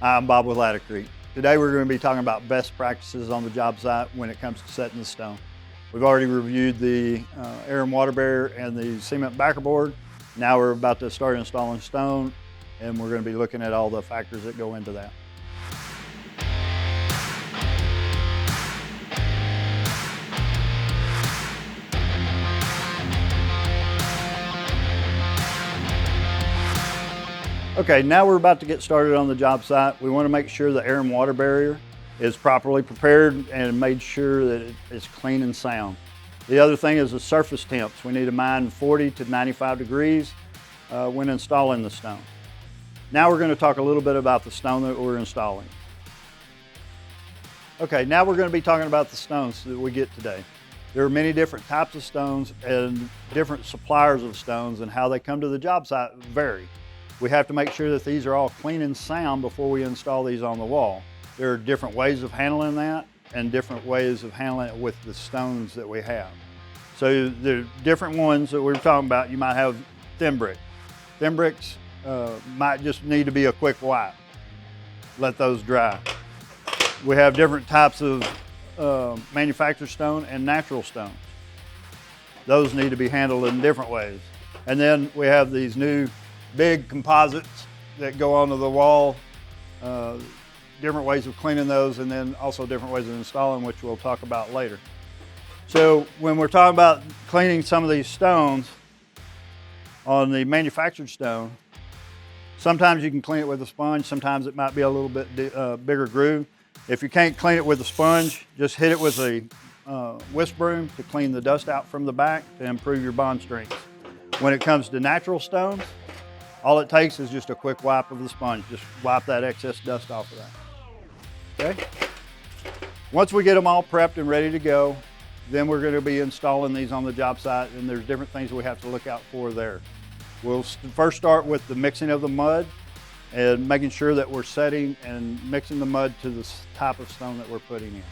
Hi, I'm Bob with LATICRETE. Today we're going to be talking about best practices on the job site when it comes to setting the stone. We've already reviewed the air and water barrier and the cement backer board. Now we're about to start installing stone, and we're going to be looking at all the factors that go into that. Okay, now we're about to get started on the job site. We want to make sure the air and water barrier is properly prepared and made sure that it's clean and sound. The other thing is the surface temps. We need to mind 40 to 95 degrees when installing the stone. Now we're going to talk a little bit about the stone that we're installing. Okay, now we're going to be talking about the stones that we get today. There are many different types of stones, and different suppliers of stones and how they come to the job site vary. We have to make sure that these are all clean and sound before we install these on the wall. There are different ways of handling that and different ways of handling it with the stones that we have. So the different ones that we're talking about, you might have thin brick. Thin bricks might just need to be a quick wipe. Let those dry. We have different types of manufactured stone and natural stones. Those need to be handled in different ways. And then we have these new big composites that go onto the wall, different ways of cleaning those, and then also different ways of installing, which we'll talk about later. So when we're talking about cleaning some of these stones, on the manufactured stone, sometimes you can clean it with a sponge, sometimes it might be a little bit bigger groove. If you can't clean it with a sponge, just hit it with a whisk broom to clean the dust out from the back to improve your bond strength. When it comes to natural stones, all it takes is just a quick wipe of the sponge. Just wipe that excess dust off of that. Okay? Once we get them all prepped and ready to go, then we're going to be installing these on the job site, and there's different things we have to look out for there. We'll first start with the mixing of the mud and making sure that we're setting and mixing the mud to the type of stone that we're putting in.